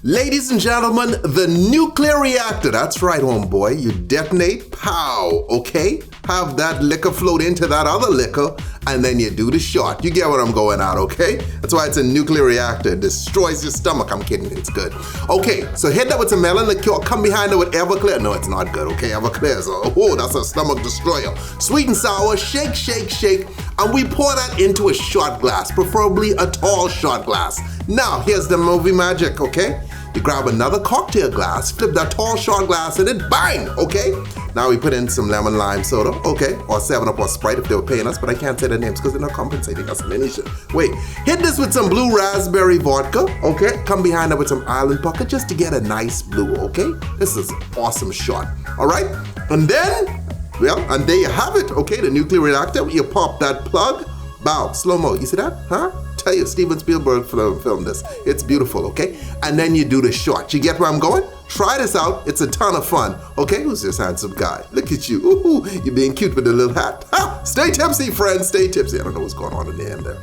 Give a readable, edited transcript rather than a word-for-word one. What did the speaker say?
Ladies and gentlemen, the nuclear reactor. That's right, homeboy. You detonate, pow, okay? Have that liquor float into that other liquor, and then you do the shot. You get what I'm going at, okay? That's why it's a nuclear reactor. It destroys your stomach. I'm kidding, it's good. Okay, so hit that with some melon liqueur. Come behind it with Everclear. No, it's not good, okay? Everclear is that's a stomach destroyer. Sweet and sour, shake, shake, shake. And we pour that into a shot glass, preferably a tall shot glass. Now, here's the movie magic, okay? You grab another cocktail glass, flip that tall shot glass in it, bang, okay? Now we put in some lemon lime soda, okay? Or 7-Up or Sprite if they were paying us, but I can't say their names because they're not compensating us in any shit. Wait, hit this with some blue raspberry vodka, okay? Come behind it with some island pucker just to get a nice blue, okay? This is an awesome shot, all right? And then, well, and there you have it, okay? The nuclear reactor, you pop that plug, bow, slow-mo, you see that, huh? Tell you, Steven Spielberg filmed this. It's beautiful, okay? And then you do the shot. You get where I'm going? Try this out. It's a ton of fun. Okay, who's this handsome guy? Look at you. Ooh, you're being cute with the little hat. Ha! Stay tipsy, friends. Stay tipsy. I don't know what's going on in the end there.